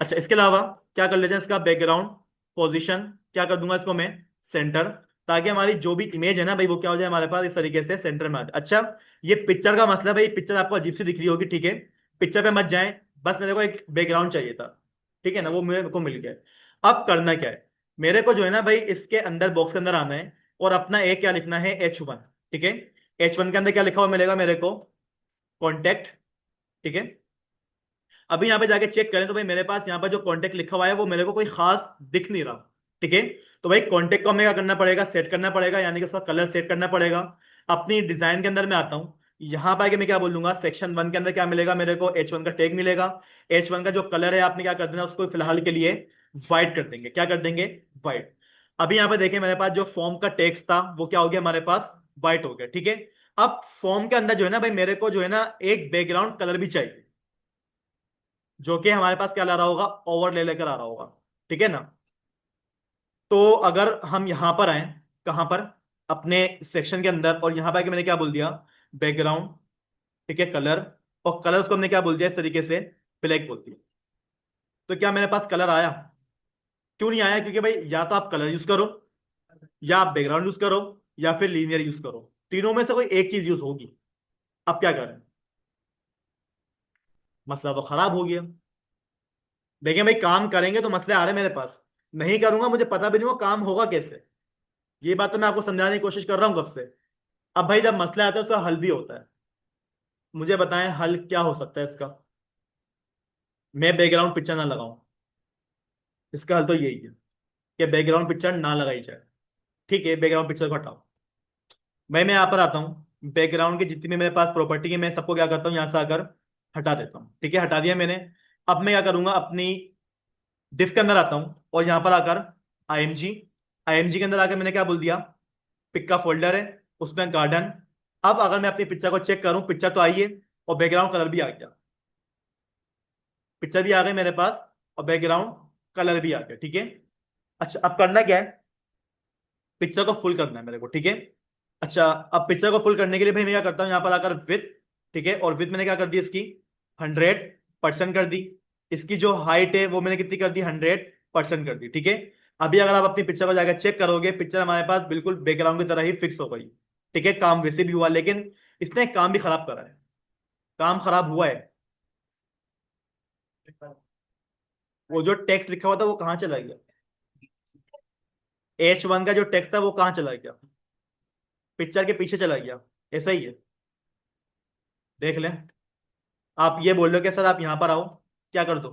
अच्छा, इसके अलावा क्या कर लेते हैं, इसका बैकग्राउंड पोजीशन क्या कर दूंगा इसको मैं, सेंटर, ताकि हमारी जो भी इमेज है ना भाई वो क्या हो जाए हमारे पास इस तरीके से सेंटर में आ जाए। अच्छा, ये पिक्चर का मसला भाई, पिक्चर आपको अजीब सी दिख रही होगी। ठीक है, पिक्चर पे मत जाए, बस मेरे को एक बैकग्राउंड चाहिए था। ठीक है ना, वो मेरे को मिल गया। अब करना क्या है, मेरे को जो है ना भाई इसके अंदर बॉक्स के अंदर आना है, और अपना एक क्या लिखना है, H1। ठीक है, H1 के अंदर क्या लिखा हुआ मिलेगा मेरे को, कॉन्टेक्ट। ठीक है, अभी यहाँ पे जाके चेक करें तो भाई मेरे पास यहाँ पर जो कॉन्टेक्ट लिखा हुआ है वो मेरे को कोई खास दिख नहीं रहा। ठीक है, तो भाई कॉन्टेक्ट को हमें क्या करना पड़ेगा, सेट करना पड़ेगा, यानी कि उसका कलर सेट करना पड़ेगा। अपनी डिजाइन के अंदर मैं आता हूँ, यहाँ पर आके मैं क्या बोलूंगा, सेक्शन 1 के अंदर क्या मिलेगा मेरे को, H1 का टैग मिलेगा। H1 का जो कलर है आपने क्या कर देना, उसको फिलहाल के लिए व्हाइट कर देंगे। क्या कर देंगे, व्हाइट। अभी यहाँ पे देखें मेरे पास जो फॉर्म का टेक्स्ट था वो क्या हो गया हमारे पास, व्हाइट हो गया। ठीक है, अब फॉर्म के अंदर जो है ना भाई मेरे को जो है ना एक बैकग्राउंड कलर भी चाहिए, जो कि हमारे पास क्या ला रहा होगा, ओवरले लेकर आ रहा होगा। ठीक है ना, तो अगर हम यहां पर आए, कहां पर, अपने सेक्शन के अंदर, और यहां पर आके मैंने क्या बोल दिया, बैकग्राउंड। ठीक है, कलर, और कलर उसको हमने क्या बोल दिया इस तरीके से, ब्लैक बोल दिया। तो क्या मेरे पास कलर आया, क्यों नहीं आया, क्योंकि भाई या तो आप कलर यूज करो, या आप बैकग्राउंड यूज करो, या फिर लीनियर यूज करो, तीनों में से कोई एक चीज यूज होगी। अब क्या करें, मसला तो खराब हो गया। देखिए भाई, काम करेंगे तो मसले आ रहे हैं मेरे पास, नहीं करूंगा मुझे पता भी नहीं वो काम होगा कैसे। ये बात तो मैं आपको समझाने की कोशिश कर रहा हूँ कब से। अब भाई जब मसला आता है उसका हल भी होता है, मुझे बताएं हल क्या हो सकता है इसका, मैं बैकग्राउंड पिक्चर ना लगाऊं, इसका हल तो यही है कि बैकग्राउंड पिक्चर ना लगाई जाए। ठीक है, बैकग्राउंड पिक्चर को हटाओ। भाई मैं यहाँ पर आता हूँ, बैकग्राउंड की जितनी भी मेरे पास प्रॉपर्टी है मैं सबको क्या करता हूँ, यहाँ से आकर हटा देता हूँ। ठीक है, हटा दिया मैंने। अब मैं क्या करूंगा, अपनी डिफ के अंदर आता हूँ, और यहाँ पर आकर आईएमजी, आईएमजी के अंदर आकर मैंने क्या बोल दिया, पिक का फोल्डर है, उसमें गार्डन। अब अगर मैं अपनी पिक्चर को चेक करूं, पिक्चर तो आई है, और बैकग्राउंड कलर भी आ गया, पिक्चर भी आ गई मेरे पास, और बैकग्राउंड कलर भी आ गया। ठीक है, अच्छा अब करना क्या है, पिक्चर को फुल करना है मेरे को। ठीक है, अच्छा, अब पिक्चर को फुल करने के लिए भाई मैं क्या करता हूँ, यहाँ पर आकर विथ, ठीक है, और विथ मैंने क्या कर दी इसकी, 100% कर दी। इसकी जो हाइट है वो मैंने कितनी कर दी, 100% कर दी। ठीक है, अभी अगर आप अपनी पिक्चर को जाकर चेक करोगे, पिक्चर हमारे पास बिल्कुल बैकग्राउंड की तरह ही फिक्स हो गई। ठीक है, काम वैसे भी हुआ, लेकिन इसने काम भी खराब करा है, काम खराब हुआ है। वो जो टेक्स्ट लिखा हुआ था वो कहाँ चला गया, H1 का जो टेक्स्ट था वो कहाँ चला गया, पिक्चर के पीछे चला गया। ऐसा ही है, देख लें। आप ये बोल रहे हो कि सर आप यहाँ पर आओ, क्या कर दो,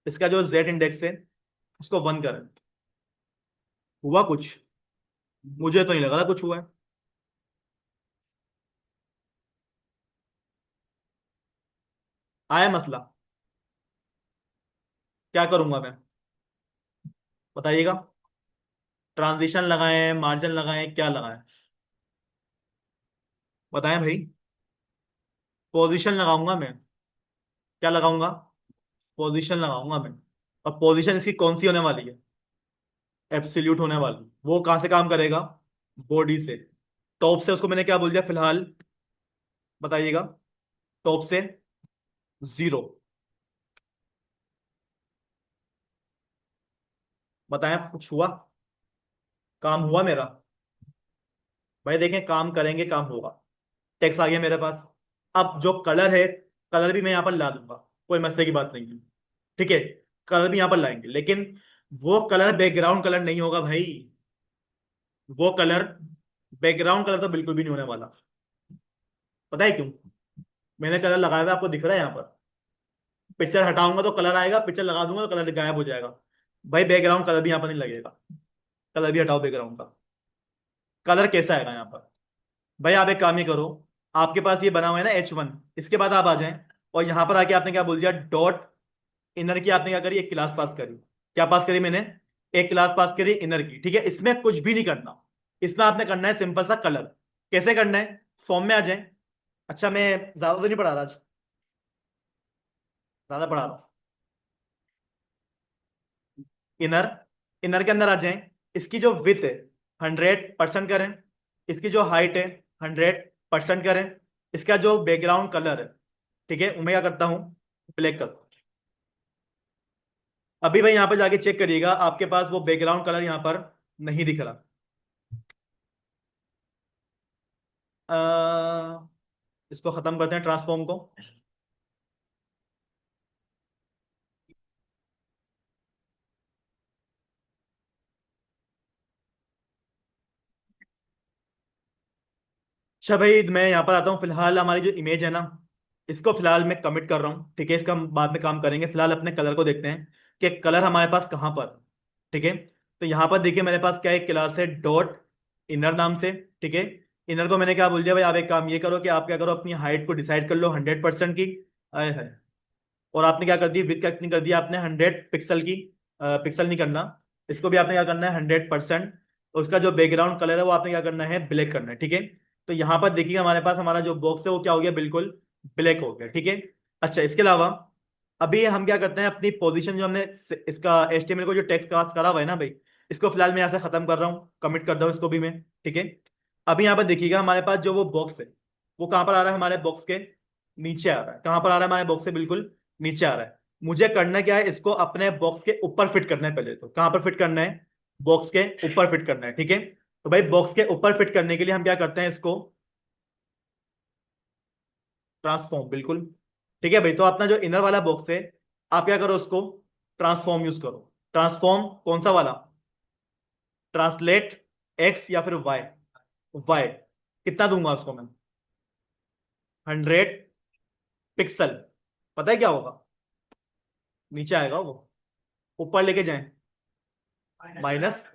इसका जो जेड इंडेक्स है उसको 1 करें। हुआ कुछ, मुझे तो नहीं लग रहा कुछ हुआ है। आया मसला, क्या करूंगा मैं, बताइएगा। ट्रांजिशन लगाएं, मार्जिन लगाएं, क्या लगाएं? बताएं भाई। पोजीशन लगाऊंगा मैं। क्या लगाऊंगा? पोजीशन लगाऊंगा मैं। और पोजीशन इसकी कौन सी होने वाली है? एब्सोल्यूट होने वाली। वो कहां से काम करेगा? बॉडी से। टॉप से उसको मैंने क्या बोल दिया फिलहाल? बताइएगा। टॉप से 0। बताएं कुछ हुआ? काम हुआ मेरा? भाई देखें, काम करेंगे काम होगा। टेक्स्ट आ गया मेरे पास। अब जो कलर है, कलर भी मैं यहाँ पर ला दूंगा। कोई मसले की बात नहीं है। ठीक है। कलर भी यहाँ पर लाएंगे, लेकिन वो कलर बैकग्राउंड कलर नहीं होगा भाई। वो कलर बैकग्राउंड कलर तो बिल्कुल भी नहीं होने वाला। पता है क्यों? मैंने कलर लगाया हुआ है, आपको दिख रहा है यहाँ पर। पिक्चर हटाऊंगा तो कलर आएगा, पिक्चर लगा दूंगा तो कलर गायब हो जाएगा। भाई बैकग्राउंड कलर भी यहाँ पर नहीं लगेगा। कलर भी हटाओ बैकग्राउंड का। कलर कैसा आएगा यहाँ पर? भाई आप एक काम ही करो। आपके पास ये बना हुआ है ना H1। इसके बाद आप आ जाएं। और यहाँ पर आके आपने क्या बोल दिया, डॉट इनर की आपने क्या करी, एक क्लास पास करी। क्या पास करी मैंने? एक क्लास पास करी इनर की। ठीक है, इसमें कुछ भी नहीं करना। इसमें आपने करना है सिंपल सा कलर। कैसे करना है? फॉर्म में आ जाए। अच्छा, मैं ज्यादा तो नहीं पढ़ा रहा आज। ज्यादा पढ़ा रहा हूँ। इनर। इनर के अंदर आ जाएं। इसकी जो विथ है 100% करें। इसकी जो हाइट है 100% करें। इसका जो बैकग्राउंड कलर है, ठीक है, मैं क्या करता हूँ, ब्लैक करता हूँ। अभी भाई यहाँ पे जाके चेक करिएगा, आपके पास वो बैकग्राउंड कलर यहाँ पर नहीं दिख रहा। इसको खत्म करते हैं ट्रांसफॉर्म को। अच्छा भाई, मैं यहाँ पर आता हूँ। फिलहाल हमारी जो इमेज है ना, इसको फिलहाल मैं कमिट कर रहा हूँ। ठीक है, इसका हम बाद में काम करेंगे। फिलहाल अपने कलर को देखते हैं कि कलर हमारे पास कहाँ पर। ठीक है। तो यहाँ पर देखिए मेरे पास क्या एक क्लास है डॉट इनर नाम से। ठीक है। इनर को मैंने क्या बोल दिया भाई, आप एक काम ये करो कि आप क्या करो, अपनी हाइट को डिसाइड कर लो 100% की। आए है। और आपने क्या कर दी, विथ का कितनी कर दिया आपने, 100 पिक्सल की। पिक्सल नहीं करना। इसको भी आपने क्या करना है, 100%। उसका जो बैकग्राउंड कलर है वो आपने क्या करना है, ब्लैक करना है। ठीक है। तो यहाँ पर देखिए हमारे पास हमारा जो बॉक्स है वो क्या हो गया, बिल्कुल ब्लैक हो गया। ठीक है। अच्छा, इसके अलावा अभी हम क्या करते हैं, अपनी पोजीशन जो हमने इसका HTML को जो टेक्स्ट कास्ट करा हुआ है ना भाई, इसको फिलहाल मैं यहाँ से खत्म कर रहा हूँ, कमिट कर रहा हूँ इसको भी मैं। ठीक है। अभी यहाँ पर देखिएगा हमारे पास जो वो बॉक्स है, वो कहाँ पर आ रहा है, हमारे बॉक्स के नीचे आ रहा है। कहाँ पर आ रहा है, हमारे बॉक्स से बिल्कुल नीचे आ रहा है। मुझे करना क्या है, इसको अपने बॉक्स के ऊपर फिट करना है। पहले तो कहाँ पर फिट करना है, बॉक्स के ऊपर फिट करना है। ठीक है। तो भाई बॉक्स के ऊपर फिट करने के लिए हम क्या करते हैं, इसको ट्रांसफॉर्म, बिल्कुल। ठीक है भाई, तो अपना जो इनर वाला बॉक्स है, आप क्या करो, उसको ट्रांसफॉर्म यूज करो। ट्रांसफॉर्म कौन सा वाला? ट्रांसलेट एक्स या फिर वाई। वाई कितना दूंगा उसको मैं? 100 पिक्सल। पता है क्या होगा? नीचे आएगा वो। ऊपर लेके जाएं, माइनस।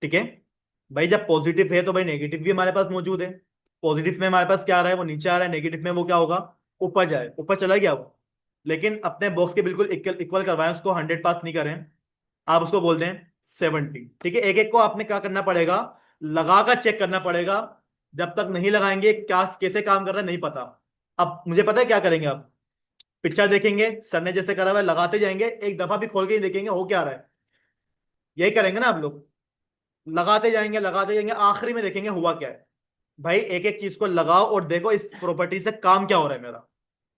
ठीक है। भाई जब पॉजिटिव है तो भाई नेगेटिव भी हमारे पास मौजूद है। पॉजिटिव में हमारे पास क्या आ रहा है, वो नीचे आ रहा है। नेगेटिव में वो क्या होगा, ऊपर जाए, ऊपर चला गया वो। लेकिन अपने बॉक्स के बिल्कुल इक्वल इक्वल करवाएं उसको, 100 पास नहीं करें। आप उसको बोल दें 70। ठीक है। एक एक को आपने क्या करना पड़ेगा, लगाकर चेक करना पड़ेगा। जब तक नहीं लगाएंगे क्या कैसे काम कर रहा है नहीं पता। अब मुझे पता है क्या करेंगे आप। पिक्चर देखेंगे, सर ने जैसे करा हुआ है लगाते जाएंगे, एक दफा भी खोल के नहीं देखेंगे हो क्या रहा है। यही करेंगे ना आप लोग। लगाते जाएंगे, आखिरी में देखेंगे हुआ क्या है। भाई एक एक चीज को लगाओ और देखो इस प्रॉपर्टी से काम क्या हो रहा है मेरा।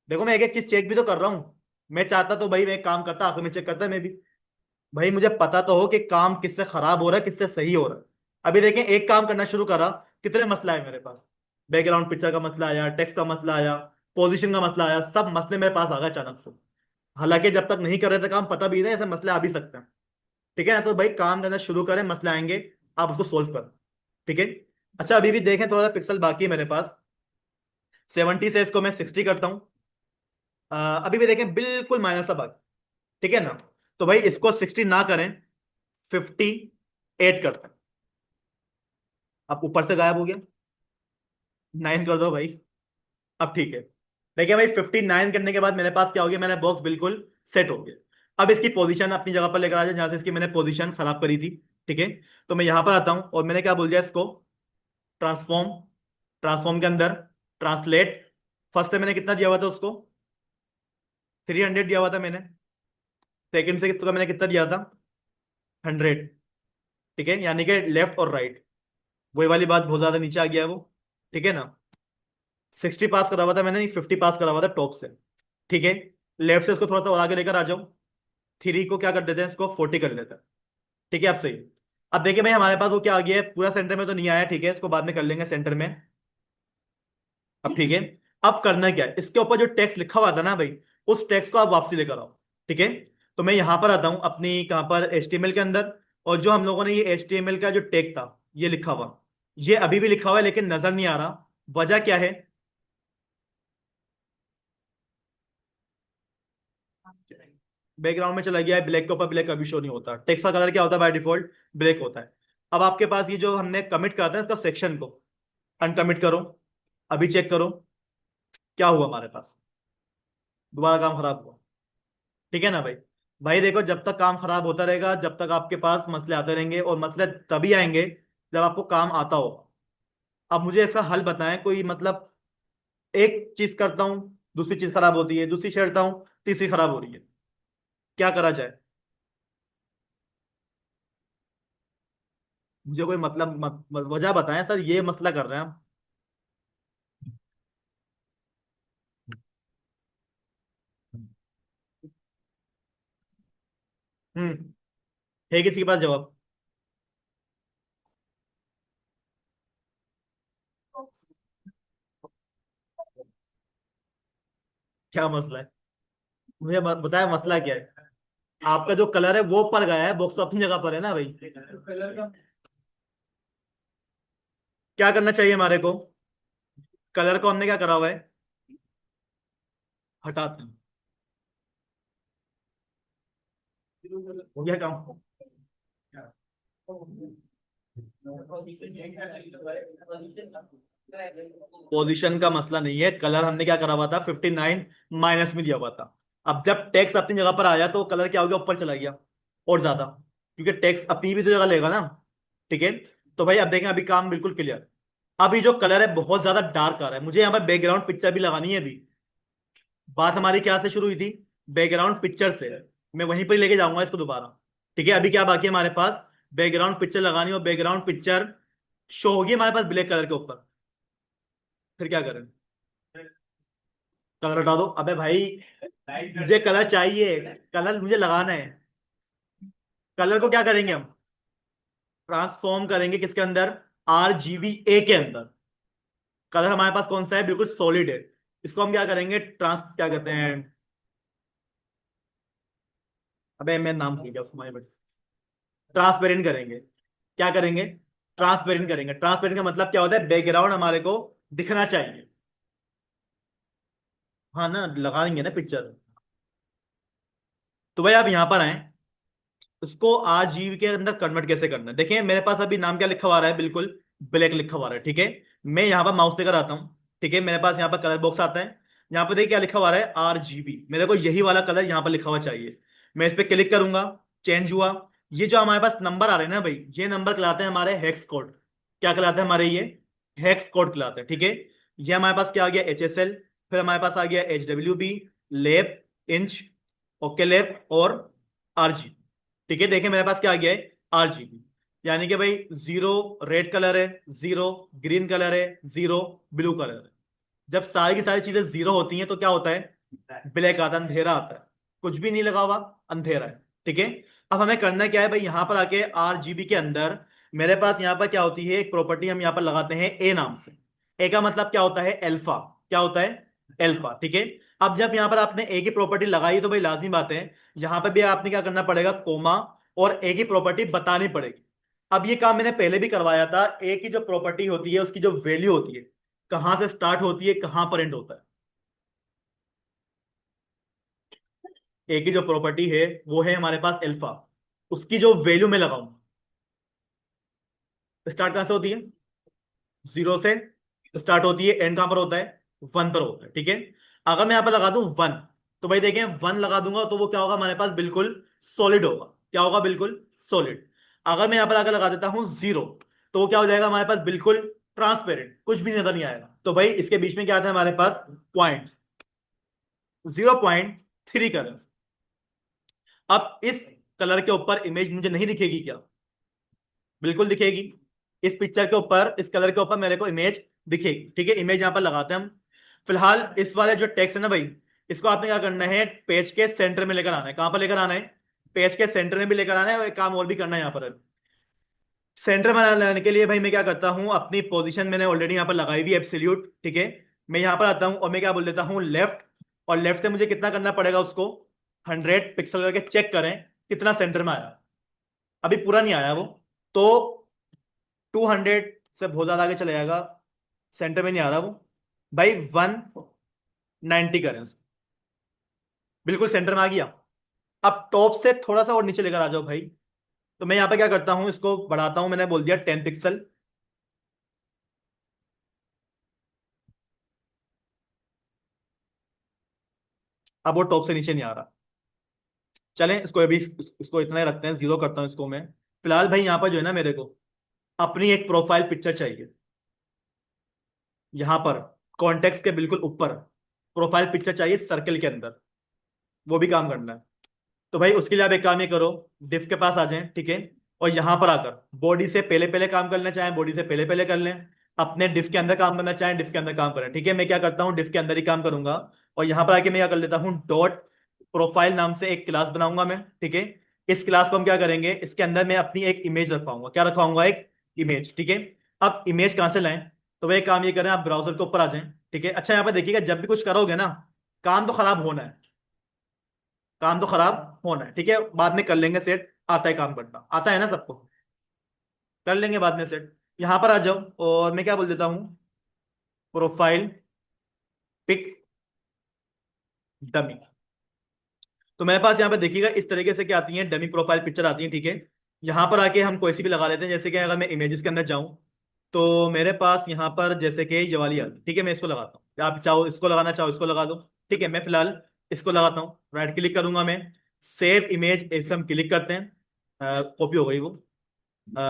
देखो मैं एक एक चीज चेक भी तो कर रहा हूँ। मैं चाहता तो भाई मैं एक काम करता, आखिर में चेक करता मैं भी। भाई मुझे पता तो हो कि काम किससे खराब हो रहा है, किससे सही हो रहा है। अभी देखें, एक काम करना शुरू करा, कितने मसला है मेरे पास। बैकग्राउंड पिक्चर का मसला आया, टेक्स्ट का मसला आया, पोजीशन का मसला आया, सब मसले मेरे पास आ गए अचानक से। हालांकि जब तक नहीं कर रहे थे काम, पता भी नहीं ऐसे मसले आ भी सकते हैं। ठीक है ना, तो भाई काम करना शुरू करें, मसले आएंगे, आप उसको सोल्व करें। ठीक है। अच्छा, अभी भी देखें, थोड़ा सा पिक्सल बाकी है मेरे पास। 70 से इसको मैं 60 करता हूँ। अभी भी देखें बिल्कुल माइनस सा बाकी। ठीक है ना। तो भाई इसको 60 ना करें, 58 करते हैं। अब ऊपर से गायब हो गया। 9 कर दो भाई। अब ठीक है। देखिए भाई 59 करने के बाद मेरे पास क्या हो गया, मेरा बॉक्स बिल्कुल सेट हो गया। अब इसकी पोजीशन अपनी जगह पर लेकर आ जाए, जहां से इसकी मैंने पोजीशन खराब करी थी। ठीक है। तो मैं यहां पर आता हूं और मैंने क्या बोल दिया इसको, ट्रांसफॉर्म। ट्रांसफॉर्म के अंदर ट्रांसलेट, फर्स्ट से मैंने कितना दिया हुआ था उसको, 300 दिया हुआ था मैंने। सेकंड से तो मैंने कितना दिया था, 100। ठीक है, यानी कि लेफ्ट और राइट, वही वाली बात, बहुत ज्यादा नीचे आ गया है वो। ठीक है ना, 60 पास करा हुआ था मैंने, 50 पास करा हुआ था टॉप से। ठीक है, लेफ्ट से उसको थोड़ा सा और आगे लेकर आ जाओ, 3 को क्या कर देते हैं, इसको 40 कर लेते हैं। ठीक है, अब सही। अब देखिए भाई हमारे पास वो क्या आ गया है, पूरा सेंटर में तो नहीं आया, ठीक है, इसको बाद में कर लेंगे सेंटर में। अब ठीक है, अब करना क्या है, इसके ऊपर जो टेक्स्ट लिखा हुआ था ना भाई, उस टेक्स्ट को आप वापसी लेकर आओ। ठीक है, तो मैं यहां पर आता हूं अपनी, कहां पर, HTML के अंदर। और जो हम लोगों ने ये HTML का जो टैग था, ये लिखा हुआ, ये अभी भी लिखा हुआ है लेकिन नजर नहीं आ रहा। वजह क्या है, बैकग्राउंड में चला गया है, ब्लैक के ऊपर ब्लैक कभी शो नहीं होता, टेक्स्ट का कलर क्या होता है बाय डिफॉल्ट, ब्लैक होता है। अब आपके पास ये जो हमने कमिट करा था इसका सेक्शन को अनकमिट करो, अभी चेक करो क्या हुआ हमारे पास, दोबारा काम खराब हुआ। ठीक है ना भाई। भाई देखो, जब तक काम खराब होता रहेगा, जब तक आपके पास मसले आते रहेंगे, और मसले तभी आएंगे जब आपको काम आता होगा। अब मुझे इसका हल बताएं कोई, मतलब एक चीज करता हूं, दूसरी चीज खराब होती है, दूसरी छेड़ता हूं, तीसरी खराब हो रही है, क्या करा जाए। मुझे कोई मतलब वजह बताएं सर, ये मसला कर रहे हैं हम। हम्म, है किसी के पास जवाब? क्या मसला है, मुझे बताया मसला क्या है। आपका जो कलर है वो ऊपर गया है, बॉक्स तो अपनी जगह पर है ना भाई। क्या करना चाहिए हमारे को, कलर को हमने क्या करा हुआ है, हटाते हैं, हो गया काम। पोजीशन का मसला नहीं है, कलर हमने क्या करा हुआ था, 59 माइनस में दिया हुआ था। अब जब टैक्स अपनी जगह पर आया तो कलर क्या हो गया, ऊपर चला गया और ज्यादा, क्योंकि टैक्स अपनी भी तो जगह लेगा ना। ठीक है, तो भाई अब देखें, अभी काम बिल्कुल क्लियर। अभी जो कलर है बहुत ज्यादा डार्क आ रहा है, मुझे यहाँ पर बैकग्राउंड पिक्चर भी लगानी है अभी। बात हमारी क्या से शुरू हुई थी, बैकग्राउंड पिक्चर से। मैं वहीं पर लेके जाऊंगा इसको दोबारा। ठीक है, अभी क्या बाकी है हमारे पास, बैकग्राउंड पिक्चर लगानी, और बैकग्राउंड पिक्चर शो होगी हमारे पास ब्लैक कलर के ऊपर। फिर क्या करें, कलर हटा दो, अबे भाई मुझे कलर चाहिए, कलर मुझे लगाना है। कलर को क्या करेंगे हम, ट्रांसफॉर्म करेंगे किसके अंदर, RGBA के अंदर। कलर हमारे पास कौन सा है, बिल्कुल सॉलिड है। इसको हम क्या करेंगे, ट्रांस क्या कहते हैं, अबे मैं नाम भूल गया उसको, ट्रांसपेरेंट करेंगे। क्या करेंगे, ट्रांसपेरेंट करेंगे। ट्रांसपेरेंट का मतलब क्या होता है, बैकग्राउंड हमारे को दिखना चाहिए। हाँ ना, लगाएंगे ना पिक्चर। तो भाई आप यहां पर आए, उसको RGB के अंदर कन्वर्ट कैसे करना है, देखिए मेरे पास अभी नाम क्या लिखा हुआ रहा है, बिल्कुल ब्लैक लिखा हुआ रहा है। ठीक है, मैं यहाँ पर माउस लेकर आता हूँ। ठीक है, मेरे पास यहाँ पर कलर बॉक्स आता है, यहाँ पर देखिए क्या लिखा हुआ रहा है, RGB, मेरे को यही वाला कलर यहाँ पर लिखा हुआ चाहिए। मैं इस पर क्लिक करूंगा, चेंज हुआ। ये जो हमारे पास नंबर आ रहे हैं ना भाई, ये नंबर कहलाते हैं हमारे हेक्स कोड। क्या कहलाते हैं हमारे ये, हेक्स कोड कहलाते हैं। ठीक है, ये हमारे पास क्या आ गया, HSL, फिर हमारे पास आ गया HWB, लेप, इंच, ओके लेप, और RG। ठीक है, देखिए मेरे पास क्या आ गया है, RGB, यानी कि भाई 0 रेड कलर है, 0 ग्रीन कलर है, 0 ब्लू कलर है। जब सारी की सारी चीजें 0 होती हैं तो क्या होता है, ब्लैक आता है, अंधेरा आता है, कुछ भी नहीं लगा हुआ, अंधेरा है। ठीक है, अब हमें करना क्या है भाई, यहां पर आके RGB के अंदर मेरे पास यहां पर क्या होती है, एक प्रॉपर्टी हम यहां पर लगाते हैं ए नाम से। ए का मतलब क्या होता है, अल्फा। क्या होता है, अल्फा। ठीक है, अब जब यहां पर आपने ए की प्रॉपर्टी लगाई तो भाई लाजिम बात है, यहां पर भी आपने क्या करना पड़ेगा, कोमा, और ए की प्रॉपर्टी बतानी पड़ेगी। अब ये काम मैंने पहले भी करवाया था, ए की जो प्रॉपर्टी होती है उसकी जो वैल्यू होती है, कहां से स्टार्ट होती है कहां पर एंड होता है। ए की जो प्रॉपर्टी है वो है हमारे पास अल्फा, उसकी जो वैल्यू मैं लगाऊं, स्टार्ट कहां से होती है, 0 से स्टार्ट होती है, एंड कहां पर होता है, 1 पर होता है। ठीक है, अगर मैं यहां पर लगा दूं 1, तो भाई देखें 1 लगा दूंगा तो वो क्या होगा हमारे पास, बिल्कुल सॉलिड होगा। क्या होगा, बिल्कुल सॉलिड। अगर मैं यहाँ पर आकर लगा देता हूँ 0, तो वो क्या हो जाएगा हमारे पास, बिल्कुल ट्रांसपेरेंट, कुछ भी नजर नहीं आएगा। तो भाई इसके बीच में क्या था हमारे पास, पॉइंट्स, 0.3 कलर्स। अब इस कलर के ऊपर इमेज मुझे नहीं दिखेगी क्या? बिल्कुल दिखेगी। इस पिक्चर के ऊपर, इस कलर के ऊपर मेरे को इमेज दिखेगी। ठीक है, इमेज यहां पर लगाते हैं हम। फिलहाल इस वाले जो टेक्स्ट है ना भाई, इसको आपने क्या करना है, पेज के सेंटर में लेकर आना है। कहां पर लेकर आना है? पेज के सेंटर में भी लेकर आना है, और एक काम और भी करना है यहाँ पर। सेंटर में लाने के लिए भाई मैं क्या करता हूँ, अपनी पोजीशन मैंने ऑलरेडी यहाँ पर लगाई हुई एब्सोल्यूट। ठीक है, मैं यहाँ पर आता हूँ और मैं क्या बोल देता हूँ, लेफ्ट। और लेफ्ट से मुझे कितना करना पड़ेगा उसको, 100 पिक्सल करके चेक करें कितना सेंटर में आया। अभी पूरा नहीं आया वो, तो 200 से बहुत ज्यादा आगे चले जाएगा, सेंटर में नहीं आ रहा वो। भाई 190 करें उसको। बिल्कुल सेंटर में आ गया। अब टॉप से थोड़ा सा और नीचे लेकर आ जाओ भाई। तो मैं यहाँ पे क्या करता हूँ, इसको बढ़ाता हूँ, मैंने बोल दिया 10 पिक्सल। अब वो टॉप से नीचे नहीं आ रहा। चलें इसको अभी, इसको इतना ही रखते हैं, 0 करता हूँ इसको मैं। फिलहाल भाई यहाँ पर जो है ना, मेरे को अपनी एक प्रोफाइल पिक्चर चाहिए। यहाँ पर कॉन्टेक्स्ट के बिल्कुल ऊपर प्रोफाइल पिक्चर चाहिए, सर्कल के अंदर। वो भी काम करना है। तो भाई उसके लिए आप एक काम ये करो, डिफ के पास आ जाएं। ठीक है, और यहां पर आकर बॉडी से पहले पहले काम करना चाहें, बॉडी से पहले पहले कर लें। अपने डिफ के अंदर काम करना चाहें, डिफ के अंदर काम करें। ठीक है, मैं क्या करता हूँ, डिफ के अंदर ही काम करूंगा। और यहां पर आके मैं क्या कर लेता हूँ, डॉट प्रोफाइल नाम से एक क्लास बनाऊंगा मैं। ठीक है, इस क्लास को हम क्या करेंगे, इसके अंदर मैं अपनी एक इमेज रखवाऊंगा। क्या रखवाऊंगा, एक इमेज। ठीक है, अब इमेज कहां से लाएं? तो वह काम ये करें, आप ब्राउजर के ऊपर आ जाएं। ठीक है, अच्छा यहाँ पर देखिएगा, जब भी कुछ करोगे ना, काम तो खराब होना है, काम तो खराब होना है। ठीक है, बाद में कर लेंगे सेट, आता है काम करना, आता है ना सबको, कर लेंगे बाद में सेट। यहां पर आ जाओ और मैं क्या बोल देता हूं, प्रोफाइल पिक डमी। तो मेरे पास यहाँ पे देखिएगा इस तरीके से क्या आती है, डमी प्रोफाइल पिक्चर आती है। ठीक है, यहाँ पर आके हम कोई सी भी लगा लेते हैं। जैसे कि अगर मैं इमेजेस के अंदर जाऊं, तो मेरे पास यहाँ पर जैसे कि ये वाली आती है। ठीक है, मैं इसको लगाता हूँ, आप चाहो इसको लगाना, चाहो इसको लगा दो। ठीक है, मैं फिलहाल इसको लगाता हूँ, राइट क्लिक करूंगा मैं, सेव इमेज, ऐसे हम क्लिक करते हैं, कॉपी हो गई वो,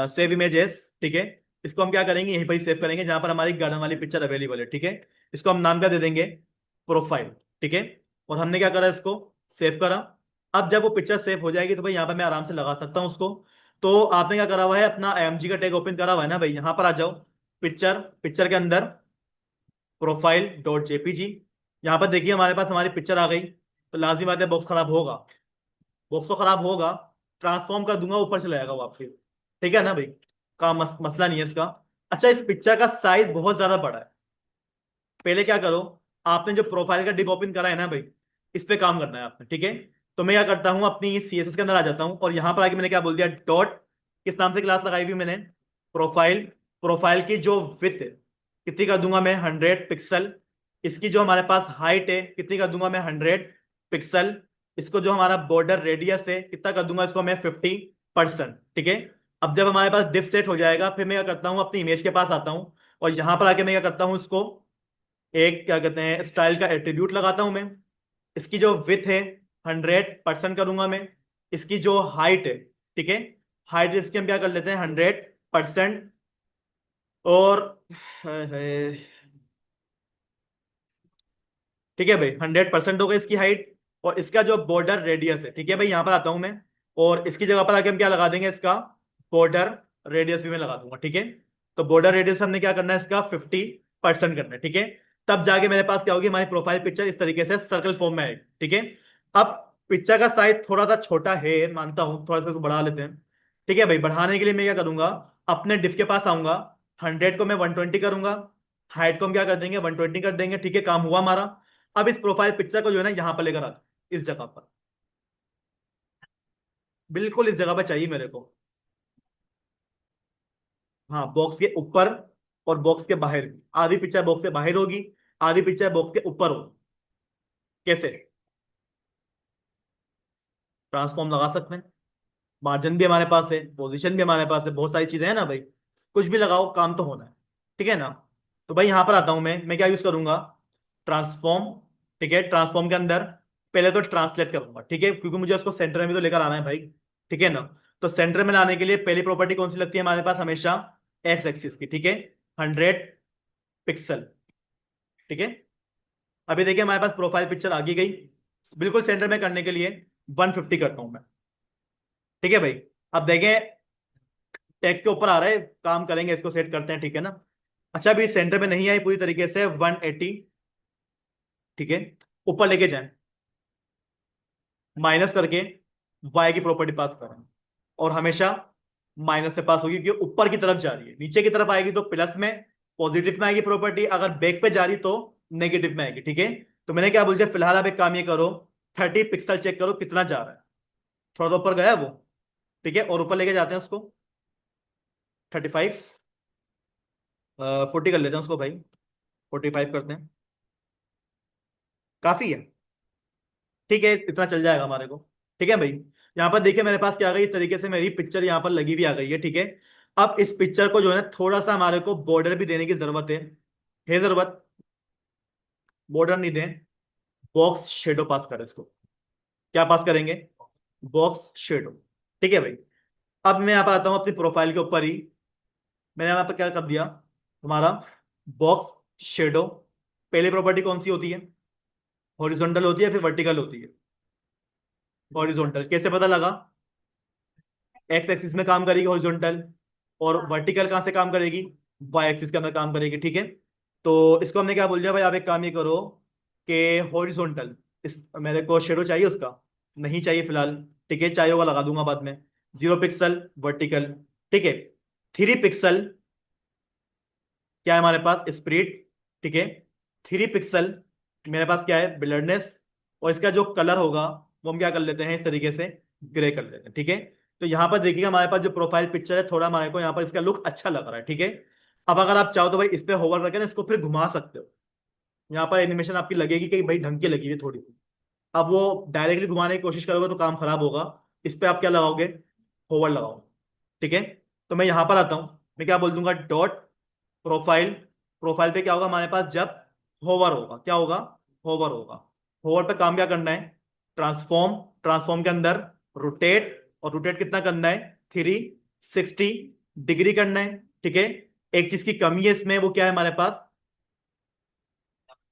सेव इमेजेस। ठीक है, इसको हम क्या करेंगे, यहीं पर ही सेव करेंगे जहां पर हमारी गार्डन वाली पिक्चर अवेलेबल है। ठीक है, इसको हम नाम क्या दे देंगे, प्रोफाइल। ठीक है, और हमने क्या करा, इसको सेव करा। अब जब वो पिक्चर सेव हो जाएगी, तो भाई यहाँ पर मैं आराम से लगा सकता हूँ उसको। तो आपने क्या करा हुआ है, अपना AMG का टैग ओपन करा हुआ है ना भाई, यहाँ पर आ जाओ, पिक्चर, पिक्चर के अंदर प्रोफाइल डॉट जेपीजी। यहाँ पर देखिए हमारे पास हमारी पिक्चर आ गई। तो लाजिम बात है, बॉक्स खराब होगा, बॉक्स तो खराब होगा, ट्रांसफॉर्म कर दूंगा, ऊपर चला जाएगा वापसी। ठीक है ना भाई, का मसला नहीं है इसका। अच्छा, इस पिक्चर का साइज बहुत ज्यादा बड़ा है। पहले क्या करो, आपने जो प्रोफाइल का डिप ओपन करा है ना भाई, इस पे काम करना है आपने। ठीक है, तो मैं क्या करता हूँ, अपनी CSS के अंदर आ जाता हूँ, और यहां पर आके मैंने क्या बोल दिया, डॉट, किस नाम से क्लास लगाई हुई मैंने, प्रोफाइल। प्रोफाइल की जो विथ कितनी कर दूंगा मैं, 100 पिक्सल। इसकी जो हमारे पास हाइट है कितनी कर दूंगा मैं, 100 पिक्सल। इसको जो हमारा बॉर्डर रेडियस है कितना कर दूंगा, इसको मैं 50%। ठीक है, अब जब हमारे पास डिफ सेट हो जाएगा, फिर मैं क्या करता हूँ, अपनी इमेज के पास आता हूँ, और यहां पर आके मैं क्या करता हूँ, इसको एक क्या कहते हैं, स्टाइल का एट्रीब्यूट लगाता हूं मैं। इसकी जो विथ है 100% करूंगा मैं। इसकी जो हाइट है, ठीक है, हाइट इसकी हम क्या कर लेते हैं, 100%। और हाय हाय, ठीक है भाई, 100% होगा इसकी हाइट। और इसका जो बॉर्डर रेडियस है, ठीक है भाई, यहां पर आता हूं मैं, और इसकी जगह पर आके हम क्या लगा देंगे, इसका बॉर्डर रेडियस भी मैं लगा दूंगा। ठीक है, तो बॉर्डर रेडियस हमने क्या करना है, इसका 50% करना है। ठीक है, तब जाके मेरे पास क्या होगी, हमारी प्रोफाइल पिक्चर इस तरीके से सर्कल फॉर्म में आएगी। ठीक है, अब पिक्चर का साइज थोड़ा सा छोटा है, मानता हूं, थोड़ा सा इसको बढ़ा लेते हैं। ठीक है भाई, बढ़ाने के लिए मैं क्या करूंगा, अपने डिफ के पास आऊंगा, 100 को मैं 120 करूंगा, हाइट को हम क्या कर देंगे, 120 कर देंगे। ठीक है, काम हुआ हमारा। अब इस प्रोफाइल पिक्चर को जो है ना, यहां पर लेकर आ, इस जगह पर, बिल्कुल इस जगह पर चाहिए मेरे को। हाँ, बॉक्स के ऊपर और बॉक्स के बाहर भी। आधी पिक्चर बॉक्स के बाहर होगी, आधी पिक्चर बॉक्स के ऊपर होगी। कैसे? ट्रांसफॉर्म लगा सकते हैं, मार्जिन भी हमारे पास है, पोजीशन भी हमारे पास है, बहुत सारी चीजें हैं ना भाई, कुछ भी लगाओ काम तो होना है। ठीक है ना? तो भाई यहां पर आता हूं मैं क्या यूज करूंगा, ट्रांसफॉर्म। ठीक है, ट्रांसफॉर्म के अंदर पहले तो ट्रांसलेट करूंगा। ठीक है, क्योंकि मुझे उसको सेंटर में भी तो लेकर आना है भाई। ठीक है ना? तो सेंटर में लाने के लिए पहली प्रॉपर्टी कौन सी लगती है हमारे पास हमेशा, एक्स एक्सिस की, ठीक है, 100 पिक्सल, ठीक है। अभी देखिए हमारे पास प्रोफाइल पिक्चर आ गई, बिल्कुल सेंटर में करने के लिए 150 करता हूं मैं, ठीक है भाई। अब देखें टेक्स्ट के ऊपर आ रहा है, काम करेंगे, इसको सेट करते हैं, ठीक है ना। अच्छा अभी सेंटर में नहीं आई पूरी तरीके से, 180, ठीक है, ऊपर लेके जाएं, माइनस करके वाई की प्रॉपर्टी पास करें, और हमेशा माइनस से पास होगी क्योंकि ऊपर की तरफ जा रही है, नीचे की तरफ आएगी तो प्लस में, पॉजिटिव में आएगी प्रॉपर्टी, अगर बैक पे जा रही तो नेगेटिव में आएगी, ठीक है। तो मैंने क्या बोल दिया, फिलहाल आप एक काम ये करो, 30 पिक्सल चेक करो कितना जा रहा है, थोड़ा सा ऊपर गया है वो, ठीक है, और ऊपर लेके जाते हैं उसको, 35, 40 कर लेते हैं उसको भाई, 45 करते हैं, काफी है, ठीक है, इतना चल जाएगा हमारे को, ठीक है भाई। यहाँ पर देखिए मेरे पास क्या आ गई, इस तरीके से मेरी पिक्चर यहाँ पर लगी हुई आ गई है, ठीक है। अब इस पिक्चर को जो है ना थोड़ा सा हमारे को बॉर्डर भी देने की जरूरत है जरूरत, बॉर्डर नहीं दें, बॉक्स शेडो पास करें इसको, क्या पास करेंगे, बॉक्स शेडो, ठीक है भाई। अब मैं यहाँ पर आता हूँ अपनी प्रोफाइल के ऊपर ही, मैंने यहाँ पर क्या कर दिया, हमारा बॉक्स शेडो, पहली प्रॉपर्टी कौन सी होती है, हॉरिजॉन्टल होती है फिर वर्टिकल होती है, हॉरिजॉन्टल कैसे पता लगा, एक्स एक्सिस में काम करेगी हॉरिजॉन्टल, और वर्टिकल कहां से काम करेगी, वाई एक्सिस के अंदर काम करेगी, ठीक है। तो इसको हमने क्या बोल दिया भाई, आप एक काम ये करो कि हॉरिजॉन्टल, इस मेरे को शेडो चाहिए उसका, नहीं चाहिए फिलहाल, ठीक है, चाहिए होगा लगा दूंगा बाद में, 0 पिक्सल वर्टिकल, ठीक है, 3 पिक्सल क्या है हमारे पास, स्प्लिट, ठीक है, 3 पिक्सल मेरे पास क्या है, ब्लरनेस, और इसका जो कलर होगा वो हम क्या कर लेते हैं, इस तरीके से ग्रे कर लेते हैं, ठीक है। तो यहाँ पर देखिएगा हमारे पास जो प्रोफाइल पिक्चर है, थोड़ा हमारे को यहाँ पर इसका लुक अच्छा लग रहा है, ठीक है। अब अगर आप चाहो तो भाई इस पे होवर करके ना इसको फिर घुमा सकते हो, यहाँ पर एनिमेशन आपकी लगेगी कि भाई ढंग की लगी हुई थोड़ी सी, अब वो डायरेक्टली घुमाने की कोशिश करोगे तो काम खराब होगा, इस पे आप क्या लगाओगे, होवर लगाओगे, ठीक है। तो मैं यहाँ पर आता हूँ, मैं क्या बोल दूंगा, डॉट प्रोफाइल, प्रोफाइल पे क्या होगा हमारे पास, जब होवर होगा, क्या होगा, होवर होगा, होवर पे काम क्या करना है, ट्रांसफॉर्म, ट्रांसफॉर्म के अंदर रोटेट, और रोटेट कितना करना है, 360 डिग्री करना है, ठीक है। एक चीज की कमी है इसमें, वो क्या है हमारे पास,